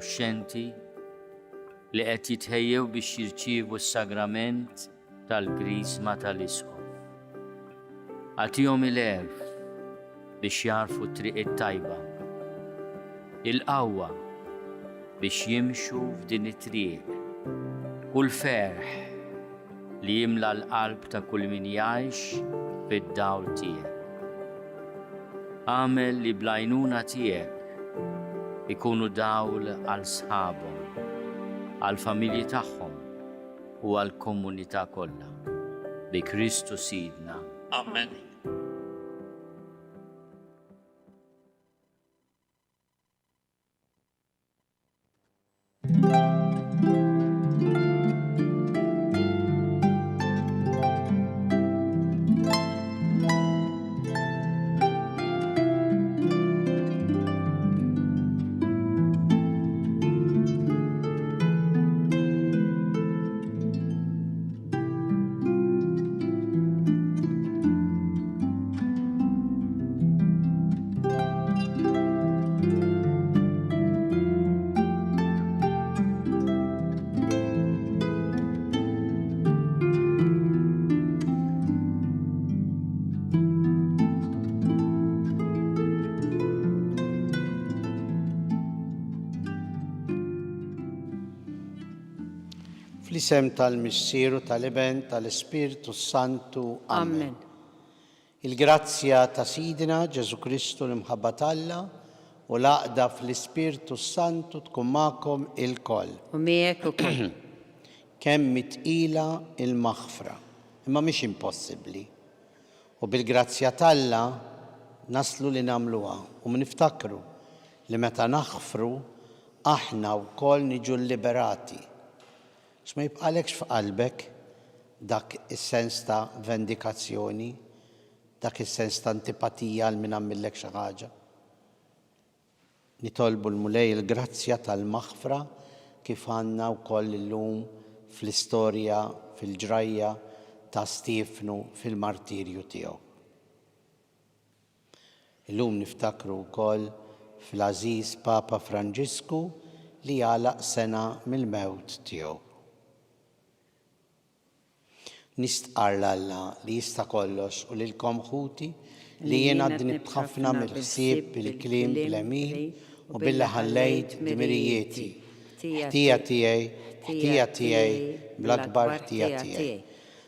adolescenti li qed jitħejjew biex jirċievu s-sagrament tal-Krisma tal-Isqof. Għatihom il-għerf biex jarfu t-triq it-tajba, il-qawwa biex jimxu f'din it-triq, u l-ferħ li jimla l-qalb ta' kull min jgħix fid-dawl tiegħek. Għamel li bl-għajnuna tiegħek ikunu dawl għal sħabhom, għal familji tagħhom u għal komunità kollha. Bi Kristu Sidna. Amen. Fl-isem tal-Missieru tal-Iben tal-Ispiritu Santu. Amen. Il-grazzja ta' Sidina Ġesu Kristu l-imħabba Alla u l-għaqda fl-Ispiritu Santu tkun magħkom il-koll. U miegħek ukoll. Kemm mitqila il-maħfra, imma mhix impossibbli. U bil-grazzja t'Alla naslu li nagħmluha u niftakru li meta naħfru aħna wkoll niġu liberati. Ma jibqalekx f'qalbek dak is-sens ta' vendikazzjoni, dak is-sens ta' antipatija għal min għamillek xi ħaġa. Nitolbu l-mulej il-grazzja tal-maħfra kif għandna wkoll illum fl-istorja, fil-ġrajja ta' Stifnu fil-martirju tiegħu. Illum niftakru wkoll fl-Aziz Papa Franġisku li għalaq sena mill-mewt tiegħu. Nistqar l-Alla li jista' kollox u lilkom ħuti li jiena dnibt ħafna mill-ħsieb bil-kliem bil-emil u billi ħallejt dmirijieti. Ħtija tiegħi bl-akbar ħtija tiegħi.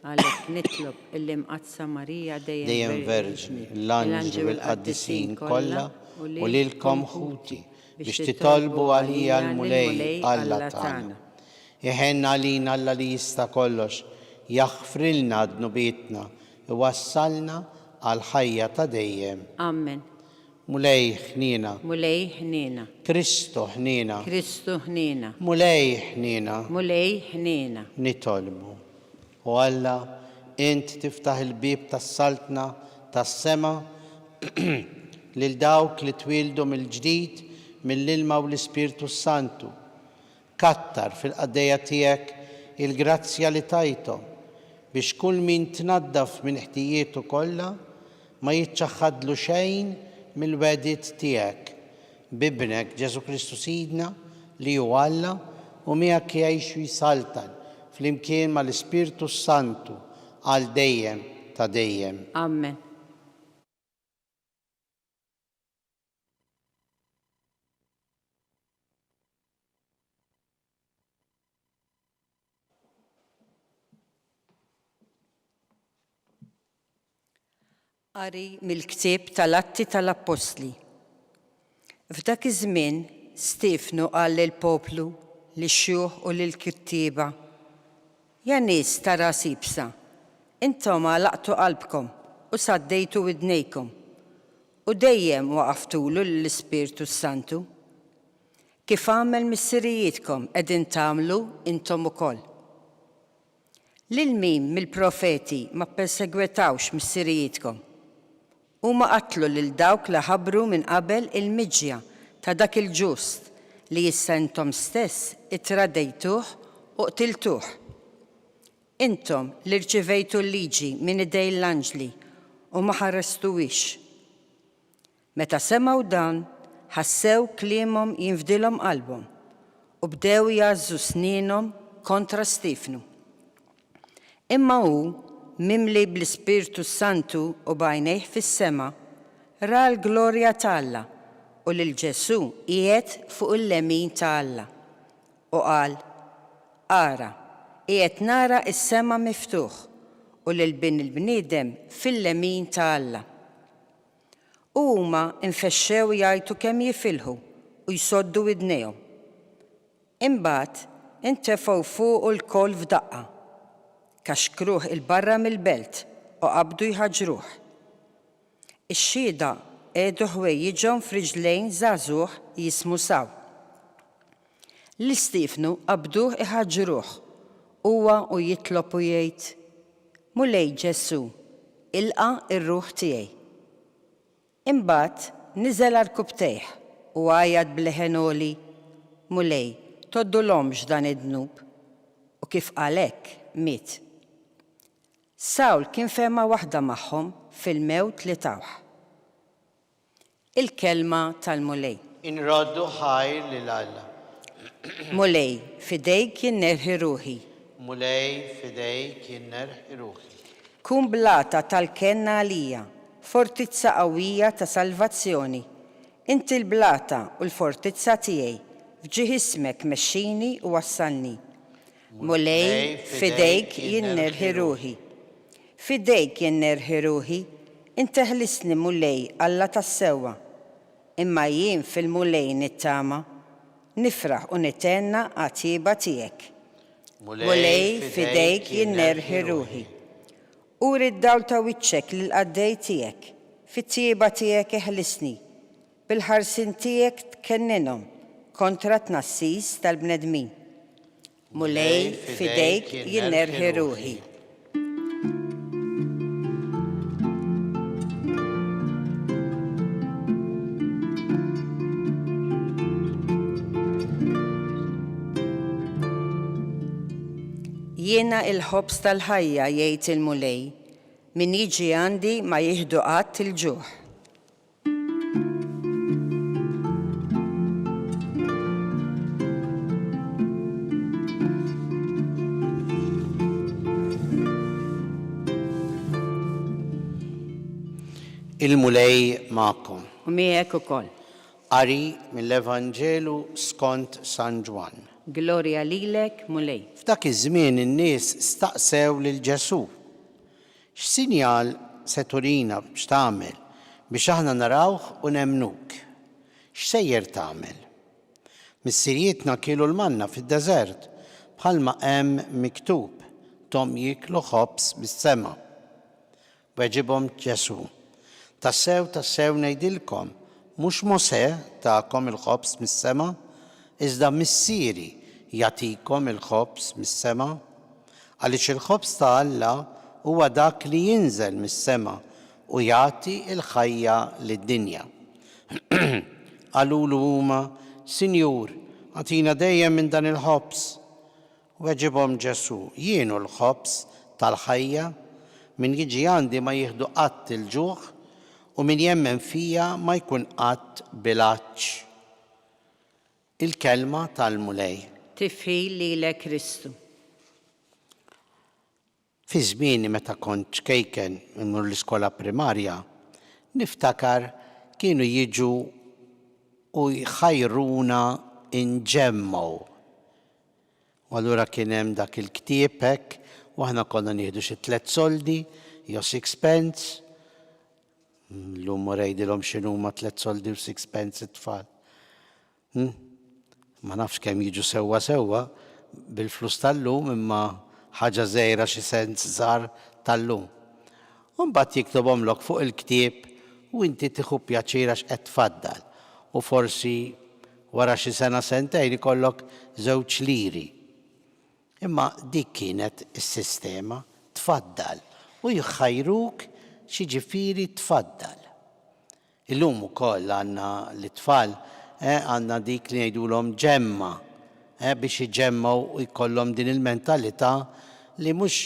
Għalhekk nitlob il-imqazza Marija dejjem Verġni, l-anġlu u l-qaddisin kollha u lilkom ħuti biex titolbu għalija l-mulej Alla tagħna. Iħenna għalina Alla li jista' kollox jaħfrilna dnubietna u wassalna għal ħajja ta' dejjem. Amen. Mulej ħnina. Mulej ħnina. Kristu ħnina. Kristu ħnina. Mulej ħnina. Mulej ħnina. Nitolbu. U Alla, int tiftaħ il-bib tas-saltna tas-sema lil dawk li twildu mill-ġdid mill-ilma u l-Ispirtu Santu. Kattar fil-qaddejja tiegħek il-grazzja li tajthom biex kull min tnaddaf minn ħtijietu kollha ma jiċċaħħadlu xejn mill-wedit tiegħek. Bibnek Ġesu Kristu Sidna li hu Alla u miegħek jgħix u jsaltan flimkien mal-Ispirtu Santu għal dejjem ta' dejjem. Amen. Qari mill-ktieb tal-Atti tal-Apostli. F'dak iż-żmien Stifnu qal lill-poplu, lix-xjuħ u lill-kittieba: Ja nies ta' ras ibsa, intom għalaqtu qalbkom u saddejtu widnejkom u dejjem waqaftulu l-Ispirtu Santu. Kif għamel missirijietkom qegħdin tagħmlu intom ukoll. Lil min mill-profeti ma ppersegwetawx missirijietkom u ma qatlu lil dawk li ħabbru minn qabel il-miġja ta' dak il-ġust li issa intom stess ittradejtuh u qtiltuh. Intom li rċivejtu l-liġi minn idej l-anġli u ma ħarrestuwix. Meta semgħu dan, ħassew kliemhom jinfdilhom qalbhom u bdew jazzu sninhom kontra Stifnu. Imma hu, mimli bl-Ispirtu Santu u bajnejh fis-sema, ra l-glorja ta' Alla u lil Ġesu qiegħed fuq il-lemin ta' Alla. U qal, ara, qiegħed nara s-sema miftuħ u lil bin il-bniedem fil-lemin ta' Alla. U huma infexxew jgħidu kemm jifilħu u jsoddu widnejhom. Imbagħad intefgħu fuqu l-koll f'daqqa, kaxkruh il-barra mill-belt u qabdu jħaġruh. Ix-xhieda qiegħdu ħwejjiġhom f'riġlejn żagħżugħ jismu Sawl. Lil Stifnu qabduh iħaġruh huwa u jitlob u jgħid: Mulej Ġesu, ilqa' ir-ruħ tiegħi. Imbagħad niżel għall-kubtejh u għajjad bleħenoli: Mulej, toddulhomx dan id-dnub. U kif qal hekk, miet. Sawl kien fehma waħda magħhom fil-mewt li tawh. Il-kelma tal-Mulej. Inroddu ħajr lil Alla. Mulej, fidejk jinnerħi ruħi. Mulej fidejk jinnerħi ruħi. Kun blata tal-kenna għalija, fortizza qawwija ta' salvazzjoni. Inti l-blata u l-fortizza tiegħi, fġieħ ismek mexxini u wassalni. Mulej, fidejk jinnerħi ruħi. Fidejk jinnerħi ruħi, inti ħlisni Mulej Alla tas-sewwa. Imma jien fil-Mulej nittama, nifraħ u nitenna għatjiba tiegħek. Mulej, fidejk jinnerħi ruħi. Uri d-dawl ta' wiċċek lil-qaddej tiegħek, fit-tjieba tiegħek iħlisni, bil-ħarsin tiegħek tkenninhom kontra tnassis tal-bnedmin. Mulej, fidejk jinnerħi ruħi. Jiena il-ħobs tal-ħajja jgħid il-Mulej, min jiġi għandi ma jieħdu qatt il-ġuħ. Il-Mulej magħkom. U miegħek ukoll. Qari mill-Evanġelu skont San Ġwan. Glorja lilek, Mulej. F'dak iż-żmien in-nies staqsew lil Ġesu: X'sinjal se turina x'tagħmel biex aħna narawh u nemnuk? X'sejjer tagħmel? Missirietna kielu l-manna fid-deżert bħalma hemm miktub: Tom jieklu ħobs mis-sema. Weġibhom Ġesu: Tassew ngħidilkom, mhux Mosè tagħkom il-ħobs mis-sema, iżda missieri jagħtikom il-ħobs mis-sema, għaliex il-ħobs ta' Alla huwa dak li jinżel mis-sema u jagħti l-ħajja lid-dinja. Qalulu huma: Sinjur, agħtina dejjem minn dan il-ħobs. Weġibhom Ġesu: Jienu l-ħobs tal-ħajja, min jiġi għandi ma jieħdu qatt il-ġuħ u min jemmen fija ma jkun qatt bilaċċ. Il-kelma tal-Mulej. Tifħil lilek Kristu. Fi żmieni meta kont ċkejken immur l-iskola primarja, niftakar kienu jiġu u jħajruna inġemmaw. U allura kien hemm dak il-ktieb hekk u aħna konna nieħdu xi 3 soldi jew 6 pence. Llum ngħidilhom x'inhuma 3 soldi u 6 pence it-tfal. Ma nafx kemm jiġu sewwa bil-flus tal-lum imma ħaġa żgħira xi sent żgħar tal-lum. U mbagħad jiktobhomlok fuq il-ktieb u inti tieħu pjaċir għax qed tfaddal. U forsi wara xi sena sentejn ikollok 2 liri. Imma dik kienet is-sistema, tfaddal u jħajruk xi ġifieri tfaddal. Illum ukoll għandna l-tfal għandna dik li ngħidulhom ġemma biex iġemmaw u jkollhom din il-mentalità li mhux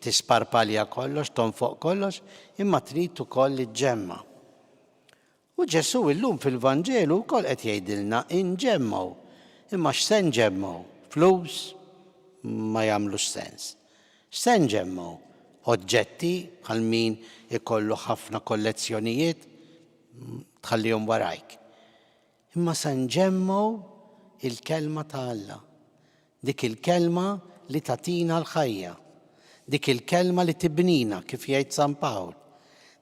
tisparpalja kollox, tonfoq kollox, imma trid ukoll iġġemma. U Ġesu illum fil-Vanġelu wkoll qed jgħidilna inġemmaw. Imma x'se nġemmu? Flus ma jagħmlux sens. X'se nġemmu? Oġġetti bħal min ikollu ħafna kollezzjonijiet tħallihom warajk. Imma se nġemmu il-kelma ta' Alla. Dik il-kelma li tatina l-ħajja. Dik il-kelma li tibnina kif jgħid San Pawl.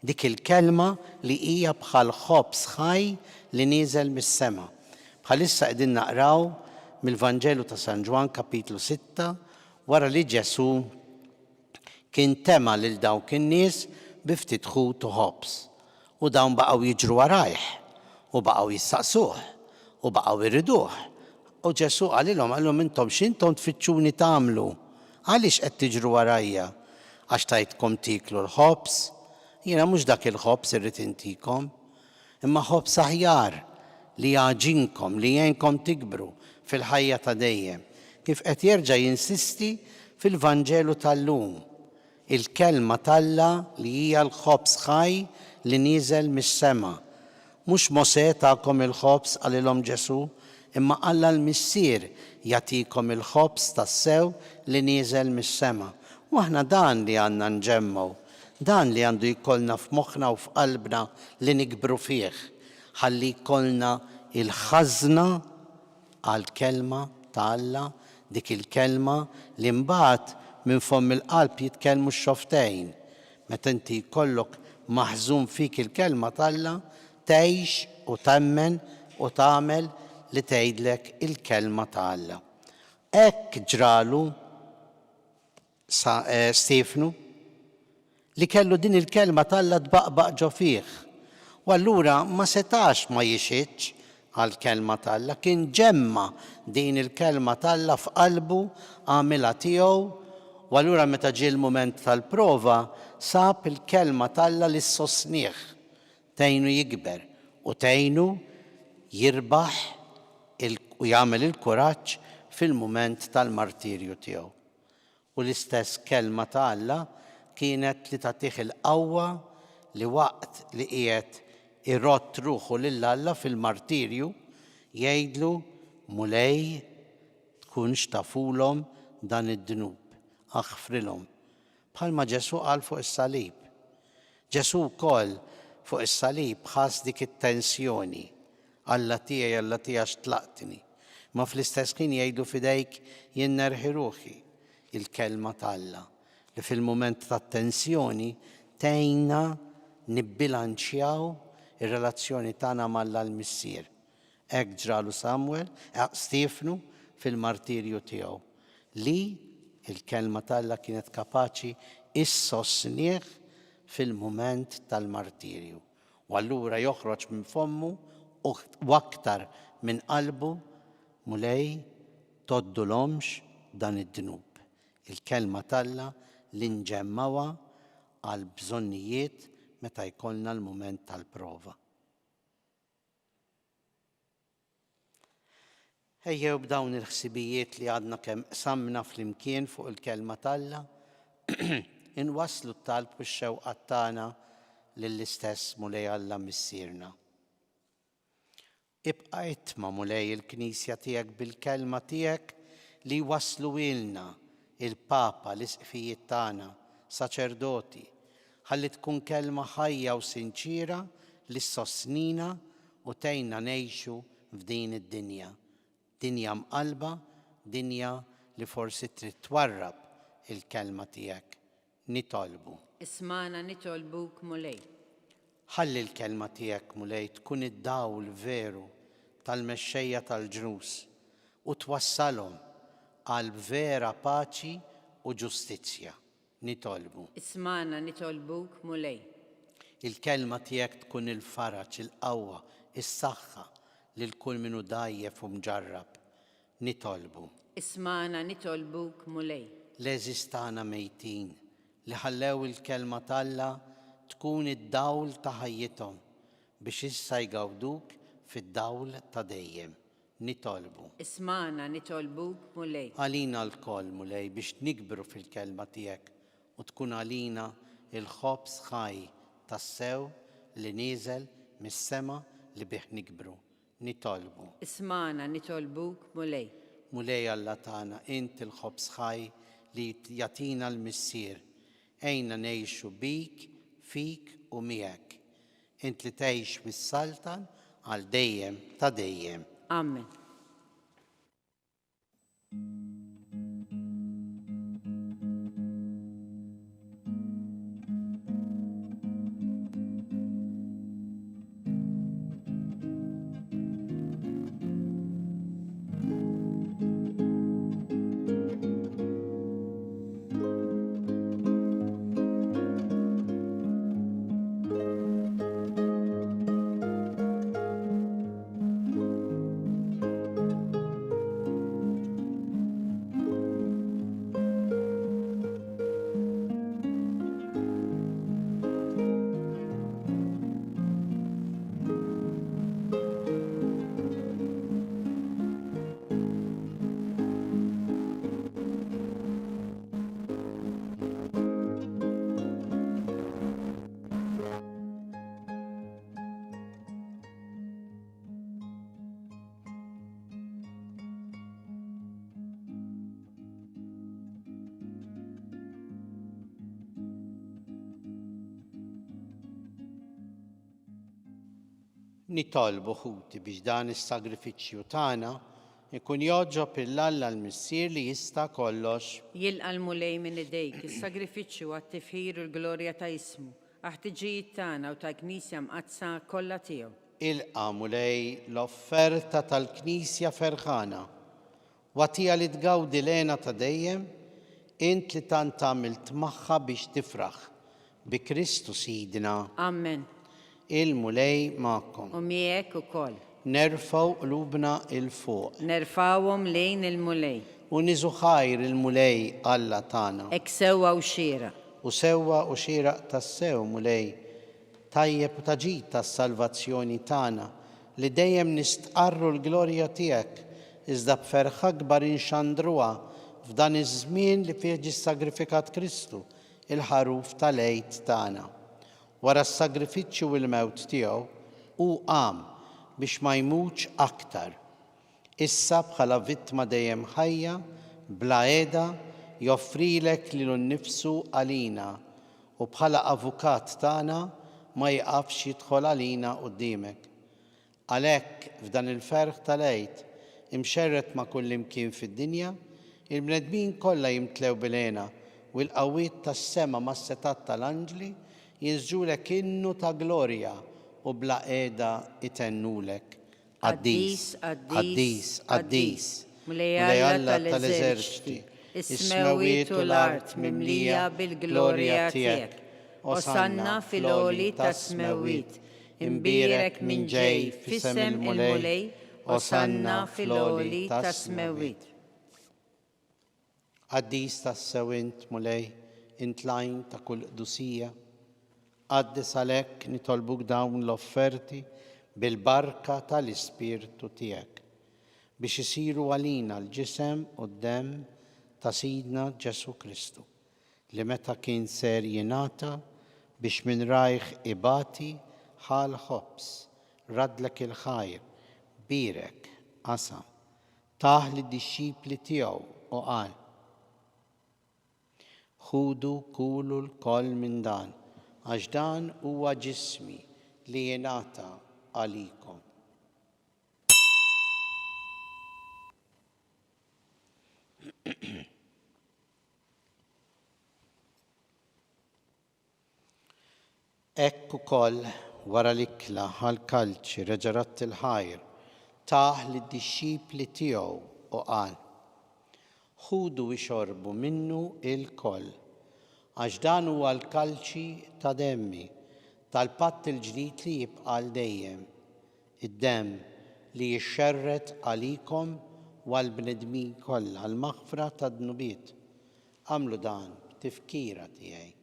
Dik il-kelma li hija bħal ħobs ħaj li nieżel mis-sema. Bħalissa qegħdin naqraw mill-Vanġelu ta' San Ġwan kapitlu 6 wara li Ġesu kien tema lil dawk in-nies bi ftit ħut u ħobs. U dawn baqgħu jiġru warajh u baqgħu jistaqsuh u baqgħu jriduh. U Ġesu qalilhom intom x'intom tfittxuni tagħmlu? Għaliex qed tiġru warajja? Għax tajtkom tiklu l-ħobs? Jiena mhux dak il-ħobs irrid intikom, imma ħobs aħjar li jaġinkom, li jgħinkom tikbru fil-ħajja ta' dejjem. Kif qed jerġa' jinsisti fil-Vanġelu tal-lum. Il-kelma talla li hija l-ħobs ħaj li nieżel mis-sema. Mhux Mosè tagħkom il-ħobs qalilhom Ġesu, imma Alla l-Missier jagħtikom il-ħobs tas-sew li nieżel mis-sema. U aħna dan li għandna nġemmu, dan li għandu jkollna f'moħħna u f'qalbna li nikbru fih, ħalli jkollna il-ħażna għall-kelma ta' Alla, dik il-kelma li mbagħad minn fomm il-qalb jitkellmu x-xoftejn. Meta inti jkollok maħżun fik il-kelma ta' Alla, tgħix u temmen u tagħmel li tgħidlek il-kelma ta' Alla. Hekk ġralu Stefnu li kellu din il-kelma ta' Alla tbaqbaq ġo fih. U allura ma setax ma jixitx għall-kelma ta' Alla, kien ġemma din il-kelma ta' Alla f'qalbu għamilha tiegħu, u allura meta ġie l-mument tal-prova sab il-kelma ta' Alla li ssostnih tgħinu jikber u tgħinu jirbaħ u jagħmel il-kuraġġ fil-mument tal-martirju tiegħu. U l-istess kelma ta' Alla kienet li tagħtih il-qawwa li waqt li qiegħed irott ruħu lil Alla fil-martirju jgħidlu mulej tkunx tafulhom dan id-dnub, aħfrilhom. Bħalma Ġesu qal fuq is-salib. Ġesu wkoll fuq is-salib ħass dik it-tensjoni. Alla tiegħi x'tlaqtni. Ma fl-istess kien jgħidu fidejk jien nerħi ruħi il-kelma ta' Alla li fil-mument tat-tensjoni tgħinna nibbilanċjaw ir-relazzjoni tagħna mal-Alla l-Missier. Hekk ġralu Stefnu fil-martirju tiegħu li il-kelma ta' Alla kienet kapaċi issostnih fil-mument tal-martirju. U allura joħroġ minn fommu u aktar minn qalbu mulej toddulhomx dan id-dnub. Il-kelma ta' Alla li nġemmawha għal bżonnijiet meta jkollna l-mument tal-prova. Ejjew b'dawn il-ħsibijiet li għadna kemm samna flimkien fuq il-kelma ta' Alla inwasslu t-talb u x-xewqat tagħna lill-istess mulej Alla missierna. Ibqa' itma' mulej il-Knisja tiegħek bil-kelma tiegħek li waslu ilna il-Papa, l-isqfijiet tagħna, saċerdoti, ħalli tkun kelma ħajja u sinċira li ssostnina u tgħinna ngħixu f'din id-dinja. Dinja mqalba, dinja li forsi trid twarrab il-kelma tiegħek. Nitolbu. Ismana nitolbuk mulej. Ħalli l-kelma tiegħek mulej tkun id-dawl veru tal-mexxejja tal-ġnus u twassalhom għal vera paċi u ġustizzja. Nitolbu. Ismana nitolbuk mulej. Il-kelma tiegħek tkun il-faraġ, il-qawwa, is-saħħa lil kull min hu dajjef u mġarrab. Nitolbu. Ismana nitolbuk mulej. L-eżistana mejtin li ħallew il-kelma ta' Alla tkun id-dawl ta' ħajjithom biex issa jgawduk fid-dawl ta' dejjem. Nitolbu. Ismana nitolbuk mulej. Għalina l-koll mulej biex nikbru fil-kelma tiegħek u tkun għalina il-ħobs ħaj tas-sew li nieżel mis-sema li bih nikbru. nitolbu. اسمعنا نطلبوك مولاي. مولاي الله تانا انت الخبز حي اللي يعطينا المسير اين نعيش بيك فيك ومياك انت اللي تعيش بالسلطان على ديم تديم. آمين. Nitolbu ħuti biex dan is-sagrifiċċju tagħna ikun joġob il-Alla l-missier li jista' kollox. يلقى المولاي من ايديك الساجريفيتشو والتفهير والجلوريا تا اسمه احتجيت تانا وتا كنيسيا مقدسة كلها تيو. Ilqa mulej l-offerta tal-Knisja ferħana watija li tgawdi lena ta' dejjem int li tant għamilt magħha biex tifraħ bi Kristu Sidna. آمين. Il-mulej magħkom. ومياك وكل Nerfaw qlubna il-fuq نرفعهم لين المولاي u niżu ħajr il-mulej Alla tagħna. اكسوا وشيرة U sewwa u xieraq tas-sew mulej tajjeb u taġid tas-salvazzjoni tagħna li dejjem nistqarru l-glorja tiegħek iżda b'ferħa kbar inxandruha f'dan iż-żmien li fih ġie sagrifikat Kristu il-ħaruf tal-għid tagħna. Wara s-sagrifiċċju u l-mewt tiegħu hu qam biex ma jmutx aktar. Issa bħala vittma dejjem ħajja bla qiegħda joffrilek lilu nnifsu għalina u bħala avukat tagħna ma jqafx jidħol għalina quddiemek. Għalhekk f'dan il-ferħ tal-għid imxerret ma' kull imkien fid-dinja, il-bnedmin kollha jimtlew bil-għena u l-qawwiet tas-sema mas-setat tal-anġli jinżġulek innu ta' glorja u bla qiegħda itennulek. Qaddis, qaddis, qaddis, mulej Alla tal-eżerċiti, is-smawiet u l-art mimlija bil-glorja tiegħek. Osanna fil-għoli ta' smawiet, imbierek minn ġej f'isem il-mulej, osanna fil-għoli ta' smawiet. Qaddis tas-sewint mulej, intlajn ta' kull qdusija, qaddis għalhekk nitolbuk dawn l-offerti bil-barka tal-Ispirtu tiegħek biex isiru għalina l-ġisem u d-demm ta' Sidna Ġesu Kristu li meta kien ser jingħata biex minn rajh ibati ħal ħobs radlek il-ħajr birek qasam taħ lid-dixxipli tiegħu u qal ħudu kulu l-koll minn dan għax dan huwa ġismi li jingħata għalikom. Ekk ukoll wara l-ikla għall-kalċi reġarat il-ħajr taħ lid-dixxipli tiegħu u qal ħudu ixorbu minnu il-koll għax dan huwa l-kalċi ta' demmi tal-patt il-ġdid li jibqa' l dejjem id-demm li jixxerret għalikom u għall-bnedmin kollha għall-maghfra tad-dnubiet. Għamlu dan b'tifkira tiegħi.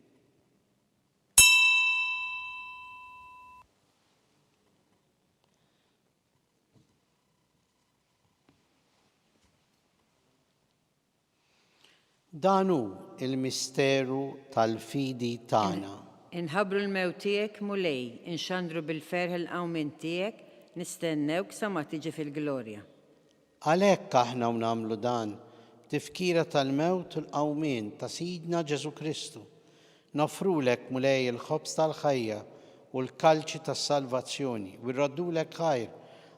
Dan hu il-misteru tal-fidi tagħna. inħabru l-mewt tiegħek mulej, inxandru bil-ferħ il-qawmin tiegħek nistennewk sa ma tiġi fil-glorja. Għalhekk aħna nagħmlu dan tifkira tal-mewt u l-qawmien ta' Sidna Ġesu Kristu. Nofrulek mulej il-ħobż tal-ħajja u l-kalċi tas-salvazzjoni u rraddulek ħajr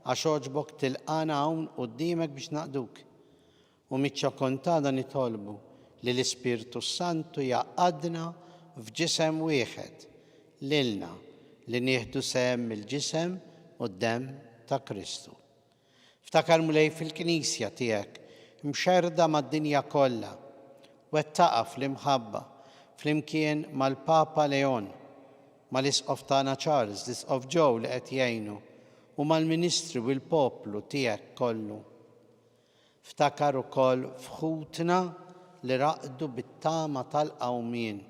għax oġbok tilqana hawn quddiemek biex naqduk. U miċċa kontada nitolbu li l-Ispirtu Santu jaqadna f'ġisem wieħed lilna li nieħdu sehem mill-ġisem u d-demm ta' Kristu. Ftakar mulej fil-Knisja tiegħek mxerda mad-dinja kollha wettaqa fl-imħabba flimkien mal-Papa Leon, mal-Isqof tagħna Charles, l-Isqof Joe li qed jgħinu u mal-Ministru u l-poplu tiegħek kollu. Ftakar ukoll fħutna li raqdu bit-tama tal-qawmien.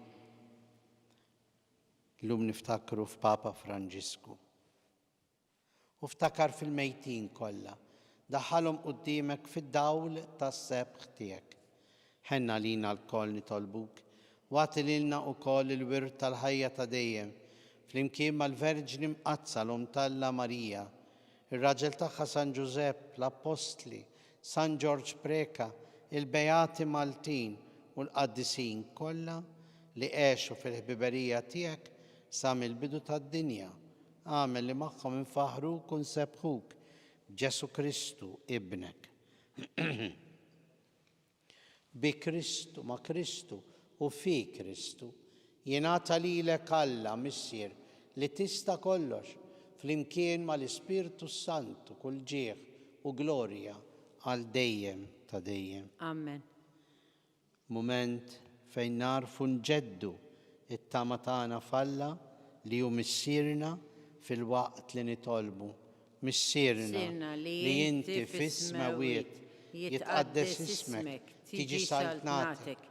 Llum niftakru f'Papa Franġisku. U ftakar fil-mejtin kollha, daħħalhom quddiemek fid-dawl tas-sebħ tiegħek. Ħenna lina l-koll nitolbuk, wagħti lilna wkoll il-wirt tal-ħajja ta' dejjem, flimkien mal-Verġni Mqazza l-Omtalla Marija, ir-raġel tagħha San Giuseppe, l-Apostli, San George Preka, il-Beati Maltin u l-Qaddisin kollha li għexu fil-ħbiberija tiegħek sa mill-bidu tad-dinja. Għamel li magħhom infaħruk u nsebħuk Ġesu Kristu ibnek. Bi Kristu, ma' Kristu u fi Kristu jingħata lilek Alla missier li tista' kollox flimkien mal-Ispirtu Santu kull ġieħ u glorja għal dejjem ta' dejjem. Amen. Mument fejn narfu nġeddu it-tama tagħna f'Alla li hu missierna fil-waqt li nitolbu. Missierna li inti f'ismawiet jitqaddes ismek, tiġi saltnatek,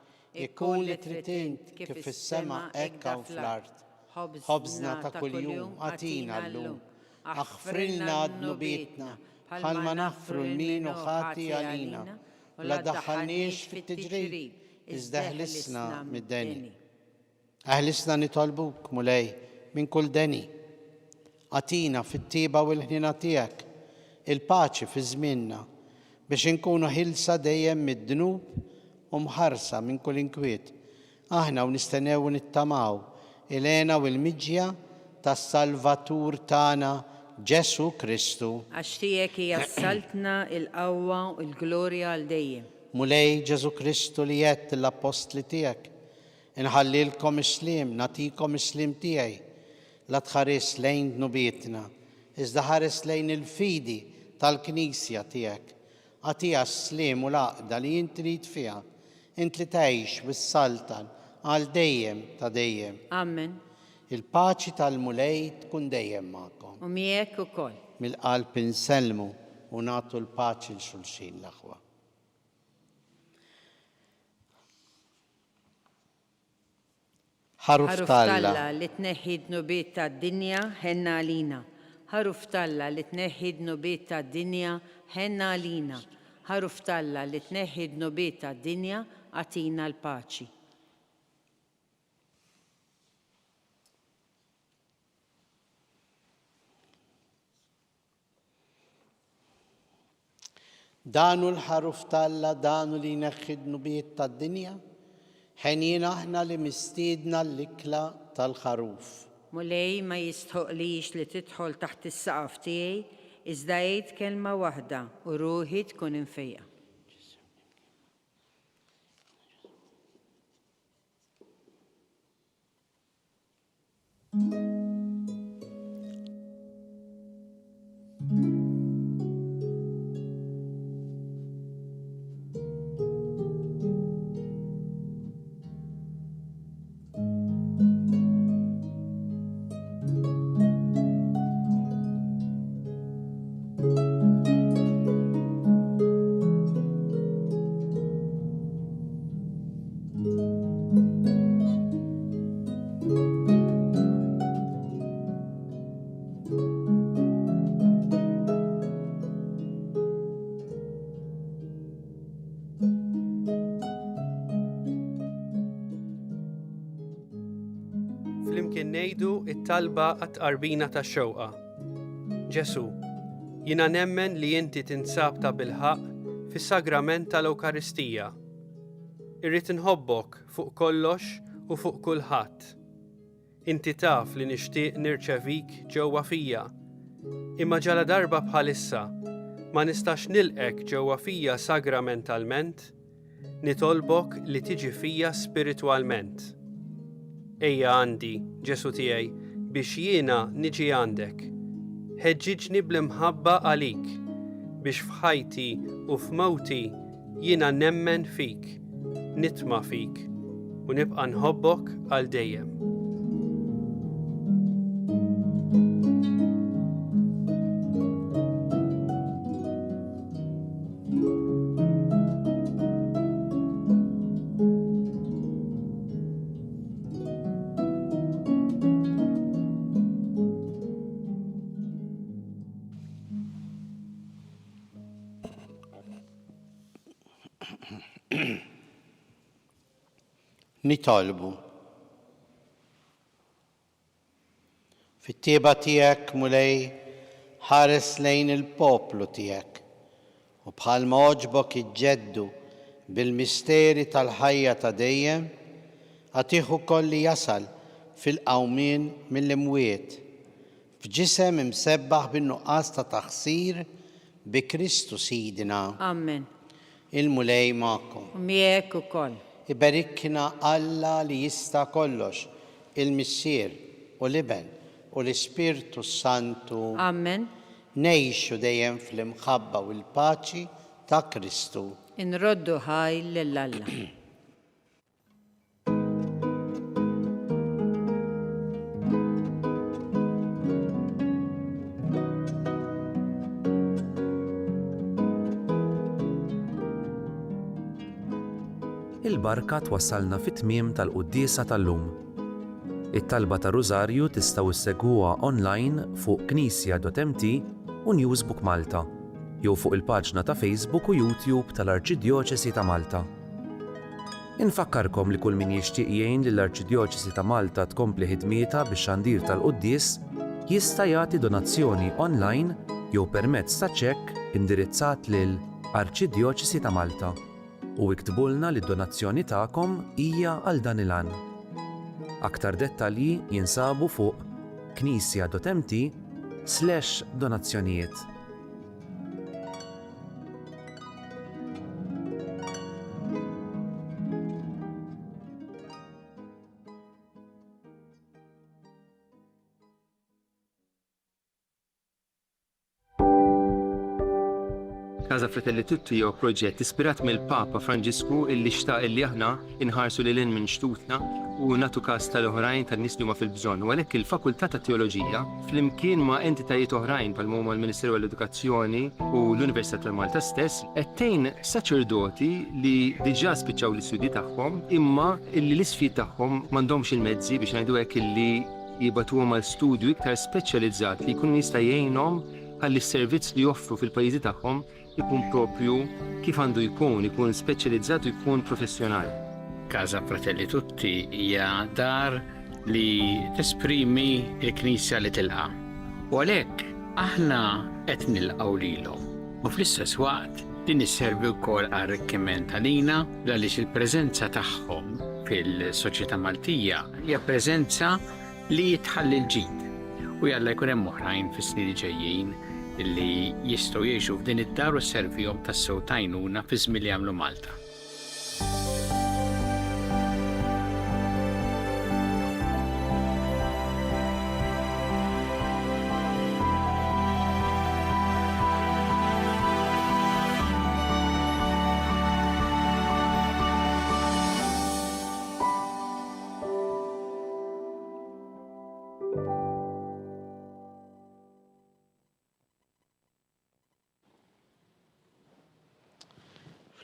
ikun li trid int kif fis-sema hekk hawn fl-art. Ħobżna ta' kuljum għatina llum, aħfrilna dnubietna bħalma naħfru l-min u ħati għalina, u la daħħalniex fit-tiġrib, iżda ħlisna mid-deni. Aħlisna nitolbuk mulej minn kull deni. Għatina fit-tiba u l-ħnina tiegħek il-paċi fi żmienna biex inkunu ħilsa dejjem mid-dnub u mħarsa minn kull inkwiet. Aħna u nistennew u nittamaw il-għena u l-miġja tas-Salvatur tagħna Ġesu Kristu. Għax tiegħek hija s-saltna il-qawwa u l-glorja għal dejjem. Mulej Ġesu Kristu li jett l-apostli tiegħek. Inħallilkom islim, natikom islim tiegħi. La tħares lejn dnubietna, iżda ħares lejn il-fidi tal-Knisja tiegħek. Għatija s-slim u l-għaqda li int trid fiha, int li tgħix bis-saltan għal dejjem ta' dejjem. Amen. Il-paċi tal-mulej tkun dejjem magħkom. U miegħek ukoll. Mill-qalb insellmu u nagħtu l-paċi l-xulxin l-aħwa. Ħaruf Talla li tneħħi dnubiet tad-dinja ħenna għalina. Ħaruf Talla li tneħħi dnubiet tad-dinja ħenna għalina. Ħaruf Talla li tneħħi dnubiet tad-dinja għatina l-paċi. Danu l-ħaruf Talla, danu li jneħħi dnubiet tad-dinja ħenjien aħna li mistiedna l-ikla tal-ħaruf. Mulej ma jistħoqlix li tidħol taħt is-saqaf tiegħi, iżda jgħid kelma waħda u ruħi tkun infejja. Flimkien ngħidu it-talba għat-qarbina tax-xewqa. Ġesu, Jiena nemmen li inti tinsab ta' bilħaq fis-sagrament tal-Ewkaristija. Irrid inħobbok fuq kollox u fuq kulħadd. Inti taf li nixtieq nirċevik ġewwa fija, imma ġala darba bħalissa ma nistax nilqek ġewwa fija sagramentalment, nitolbok li tiġi fija spiritwalment. Ejja għandi, Ġesu tiegħi, biex jiena niġi għandek. Ħeġġiġni bl-imħabba għalik, biex f'ħajti u f'mewti jiena nemmen fik, nitma' fik u nibqa' nħobbok għal dejjem. nitolbu. Fit-tieba tiegħek mulej ħares lejn il-poplu tiegħek u bħalma oġbok iġġeddu bil-misteri tal-ħajja ta' dejjem għatih ukoll li jasal fil-qawmien mill-imwiet f'ġisem imsebbaħ bin-nuqqas ta' taħsir bi Kristu Sidina. Amen. Il-mulej magħkom. U miegħek ukoll. Ibarikna Alla li jista' kollox, il-Missier u l-Iben u l-Ispirtu Santu. Amen. Nejxu dejjem fl-imħabba u l-paċi ta' Kristu. Inroddu ħaj lill-Alla. Il-barka twassalna fit-tmiem tal-quddiesa tal-lum. It-talba ta' Rużarju tistgħu issegwuha online fuq knisja.mt u Newsbook Malta, jew fuq il-paġna ta' Facebook u YouTube tal-Arċidjoċesi ta' Malta. Infakkarkom li kull min jixtieq jgħin lill-Arċidjoċesi ta' Malta tkompli ħidmietha bix-xandir tal-quddies jista' jagħti donazzjoni online jew permezz ta' ċekk indirizzat lil Arċidjoċesi ta' Malta. U iktbulna li d-donazzjoni tagħkom hija għal dan il-għan. Aktar dettalji jinsabu fuq knisja.mt/donazzjonijiet. Casa Fratelli Tutti jew proġett ispirat mill-Papa Franġisku illi xtaq illi aħna inħarsu lil hinn minn xtutna u nagħtu każ tal-oħrajn tan-nies li huma fil-bżonn. U għalhekk il-Fakultà ta' Teoloġija flimkien ma' entitajiet oħrajn bħal huma l-Ministeru għall-Edukazzjoni u l-Università tal-Malta stess qed tgħin saċerdoti li diġà spiċċaw l-istudji tagħhom imma illi l-isfid tagħhom m'għandhomx il-mezzi biex ngħidu hekk illi jibatuhom għal studju iktar speċjalizzat li jkun jista' jgħinhom ħalli s-servizz li joffru fil-pajjiżi tagħhom ikun propju kif għandu jkun speċjalizzat u jkun professjonali. Casa Fratelli Tutti hija dar li tesprimi l-Knisja li tilqa. U għalhekk aħna qed nilqgħu lilhom. U fl-istess waqt din isservi wkoll għar-arricchiment għalina għaliex il-preżenza tagħhom fil-soċjetà Maltija hija preżenza li tħalli l-ġid. U jalla jkun hemm oħrajn fis-snin ġejjin illi jistgħu jgħixu f'din id-dar u sservihom tas-sew tajnuna fi żmien li jagħmlu Malta.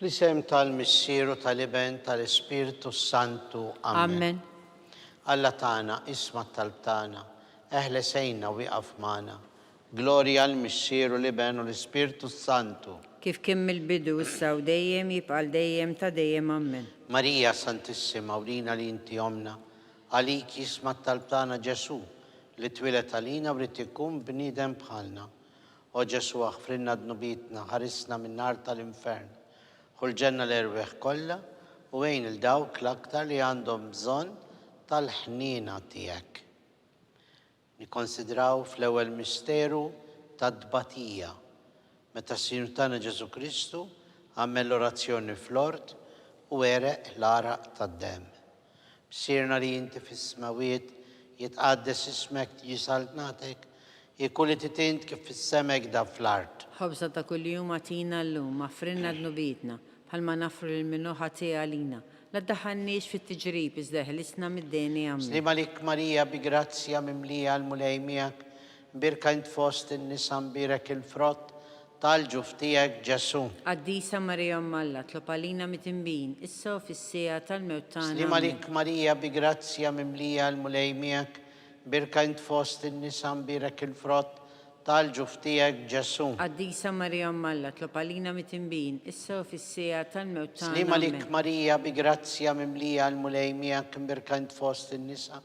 Fl-isem tal-Missieru tal-Iben tal-Ispirtu Santu. Amen. Alla tagħna isma' tal-tana, eħle sejna wieqaf magħna. Glorja l-Missieru l-Iben u l-Ispirtu Santu. Kif kien mill-bidu issa u dejjem jibqa' dejjem ta' dejjem amen. Marija Santissima urina li inti omna, għalik jisma' tal-tana Ġesu li twilet għalina u li tkun bniedem bħalna. O Ġesu aħfrinna dnubietna, ħarisna minn nar tal-infern, ħulġenna l-erweħ kollha u għejn il-dawk l-aktar li għandhom bżonn tal-ħnina tiegħek. Nikkonsidraw fl-ewwel misteru tad-dbatija, meta s-Sinjur tagħna Ġesu Kristu għamel l-orazzjoni fl-ort u għereq l-araq tad-demm. B'sirna li inti fis-smawiet jitqaddes ismek tiġi saltnatek, jekun li titint kif fis-semek da fl-art. ħobza ta' kuljum għatina l-lum, aħfrinna dnubietna, bħalma nafru l-minnu ħati għalina. La ddaħħalniex fit-tiġrib iżda ħlisna mid-deni għamli. Slima lik Marija bi grazzja mimlija l-mulej miegħek, birka int fost in-nisa mbirek il-frott tal-ġuf tiegħek Ġesu. Qaddisa Marija Mmalla, tlob għalina mitimbin, issa u fis-sija tal-mewt tagħna. Slima lik Marija bi grazzja mimlija l-mulej miegħek, birka int fost in-nisa mbirek il-frott tal-ġuf tiegħek Ġesu. Qaddisa Marija Mmalla, tlob għalina mitimbin, issa u fis-sija tal-mewt tagħna. Slima lik Marija bi grazzja mimlija l-mulej miegħek, birka int fost in-nisa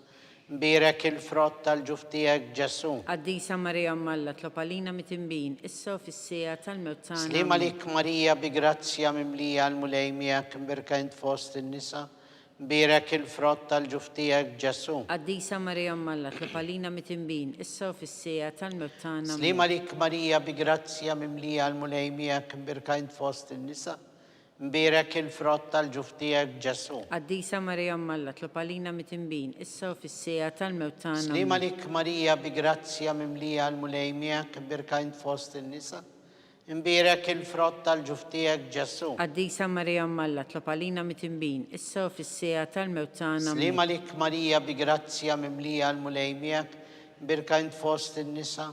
mbirek il-frott tal-ġuf tiegħek Ġesu. Qaddisa Marija Mmalla, tlob għalina mitimbin, issa u fis-sija tal-mewt tagħna. Slima lik Marija bi grazzja mimlija l-mulej miegħek, birka int fost in-nisa mbirek il-frott tal-ġuf tiegħek Ġesu. Qaddisa Marija Mmalla, tlob għalina mitimbin, issa u fis-sija tal-mewt tagħna. Slima lik Marija bi grazzja mimlija l-mulej miegħek, birka int fost in-nisa mbirek il-frott tal-ġuf tiegħek Ġesu. Qaddisa Marija Mmalla, tlob għalina mitimbin, issa u fis-sija tal-mewt tagħna. Slima lik Marija bi grazzja mimlija l-mulej miegħek, birka int fost in-nisa mbirek il-frott tal-ġuf tiegħek Ġesu. Qaddisa Marija Mmalla, tlob għalina mitimbin, issa u fis-sija tal-mewt tagħna. Slima lik Marija bi grazzja mimlija l-mulej miegħek, birka int fost in-nisa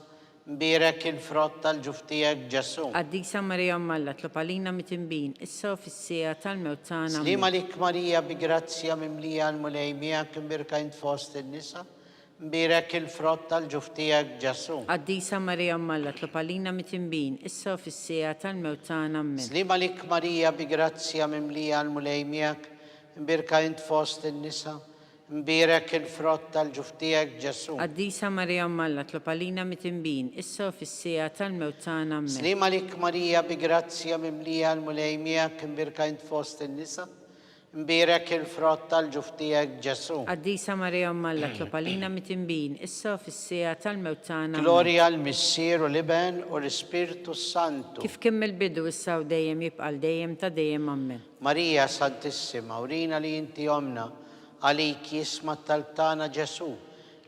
mbirek il-frott tal-ġuf tiegħek Ġesu. Qaddisa Marija Mmalla, tlob għalina mitimbin, issa u fis-sija tal-mewt tagħna. Slima lik Marija bi grazzja mimlija l-mulej miegħek, birka int fost in-nisa mbirek il-frott tal-ġuf tiegħek Ġesu. Qaddisa Marija Mmalla, tlob għalina mitimbin, issa u fis-sija tal-mewt tagħna. Slima lik Marija bi grazzja mimlija l-mulej miegħek, birka int fost in-nisa mbirek il-frott tal-ġuf tiegħek Ġesu. Qaddisa Marija Mmalla, tlob għalina mitimbin, issa u fis-sija tal-mewt tagħna. Slima lik Marija bi grazzja mimlija l-mulej miegħek, birka int fost in-nisa mbirek il-frott tal-ġuf tiegħek Ġesu. Qaddisa Marija Mmalla, tlob għalina mitimbin, issa u fis-sija tal-mewt tagħna. Glorja l-Missier u l-Iben u l-Ispirtu Santu. Kif kemm il-bidu issa u dejjem jibqal dejjem ta' dejjem ammen. Marija Santissima, urina li inti omna għalik jisma tal-tana Ġesu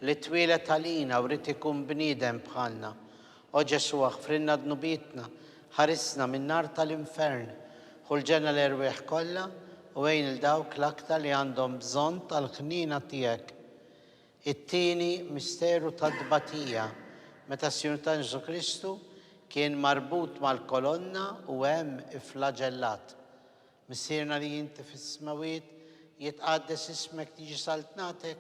li twilet għalina u rrit ikun bniedem bħalna. O Ġesu aħfrinna dnubietna, ħarisna minn nar tal-infern, ħulġenna l-erweħ kollha u għejn il-dawk l-aktar li għandhom bżonn tal-ħnina tiegħek. It-tieni misteru tad-dbatija, meta s-Sinjur tagħna Ġesu Kristu kien marbut mal-kolonna u hemm iflaġellat. Missierna li inti fis-smawiet jitqaddes ismek tiġi saltnatek,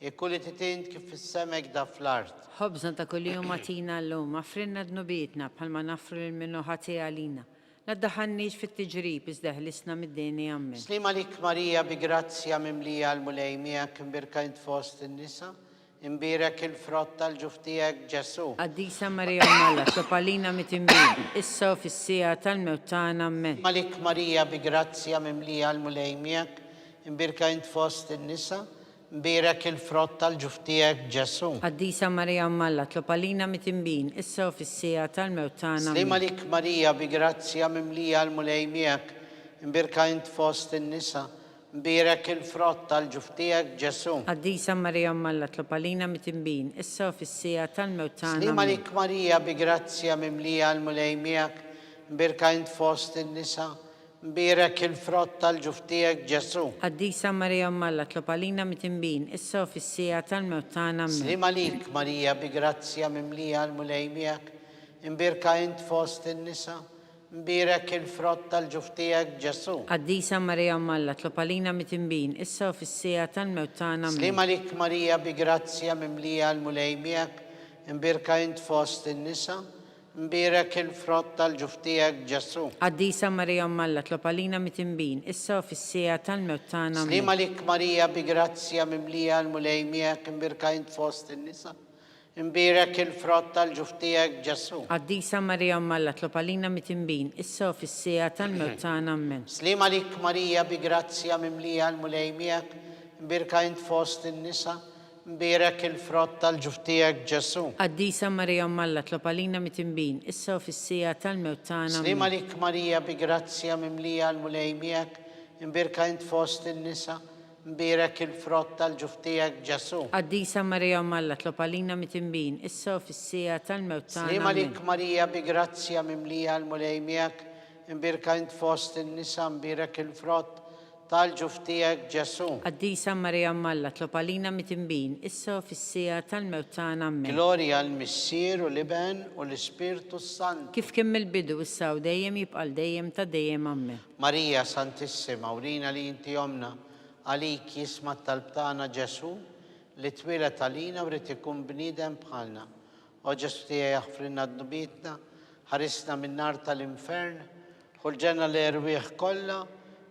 jekun li titint kif fis-semek da fl-art. Ħobżna ta' kuljum għatina l-lum, aħfrinna dnubietna bħalma nafru l-minnu ħati għalina. La ddaħħalniex fit-tiġrib iżda ħlisna mid-deni ammen. Slima lik Marija bi grazzja mimlija l-mulej miegħek, birka int fost in-nisa imbirek il-frott tal-ġuf tiegħek Ġesu. Qaddisa Marija Mmalla, tlob għalina mitimbin, issa u fis-sija tal-mewt tagħna ammen. Slima lik Marija bi grazzja mimlija l-mulej miegħek, imbirka int fost in-nisa mbirek il-frott tal-ġuf tiegħek Ġesu. Qaddisa Marija Mmalla, tlob għalina mitimbin, issa u fis-sija tal-mewt tagħna. Slima lik Marija bi grazzja mimlija l-mulej miegħek, imbirka int fost in-nisa mbirek il-frott tal-ġuf tiegħek Ġesu. Qaddisa Marija Mmalla, tlob għalina mitimbin, issa u fis-sija tal-mewt tagħna. Slima lik Marija bi grazzja mimlija l-mulej miegħek, imbirka int fost in-nisa mbirek il-frott tal-ġuf tiegħek Ġesu. Qaddisa Marija Mmalla, tlob għalina mitimbin, issa u fis-sija tal-mewt tagħna. Slima lik Marija bi grazzja mimlija l-mulej miegħek, imbirka int fost in-nisa mbirek il-frott tal-ġuf tiegħek Ġesu. Qaddisa Marija Mmalla, tlob għalina mitimbin, issa u fis-sija tal-mewt tagħna. Slima lik Marija bi grazzja mimlija l-mulej miegħek, imbirka int fost in-nisa mbirek il-frott tal-ġuf tiegħek Ġesu. Qaddisa Marija Mmalla, tlob għalina mitimbin, issa u fis-sija tal-mewt tagħna. Slima lik Marija bi grazzja mimlija l-mulej miegħek, imbirka int fost in-nisa Imbirek il-frott tal-ġuf tiegħek Ġesu. Qaddisa Marija Mmalla tlob għalina mit-imbin, issa u fis-sija tal-mewt tagħna ammen. Slima lik Marija bi grazzja mimlija l-mulej miegħek, imbirka int fost in-nisa, imbirek il-frott tal-ġuf tiegħek Ġesu. Qaddisa Marija Mmalla tlob għalina mit-imbin, issa u fis-sija tal-mewt tagħna Slima ammen. lik Marija bi grazzja mimlija l-mulej miegħek, imbirka int fost in-nisa, imbirek il-frott tal-ġuf tiegħek Ġesu. Qaddisa Marija Mmalla tlob għalina mit-imbin, issa u fis-sija tal-mewt tagħna Slima ammen. lik Marija bi grazzja mimlija l-mulej miegħek, imbirka int fost in-nisa, imbirek il-frott tal-ġuf tiegħek Ġesu. Qaddisa Marija Mmalla tlob għalina mit-imbin, issa u fis-sija tal-mewt tagħna ammen. Gloria l-Missier u l-Iben u l-Ispirtu Sant. Kif kemm il-bidu issa u dejjem jibqal dejjem ta' dejjem ammen. Marija Santissima, urina li inti jomna, għalik jisma tal-btana Ġesu, li twilet għalina u rrit ikun bnidem bħalna. O Ġesu tija jaħfrinna d-dubitna, ħarisna minn nar tal-infern, ħulġena l-erwieħ kolla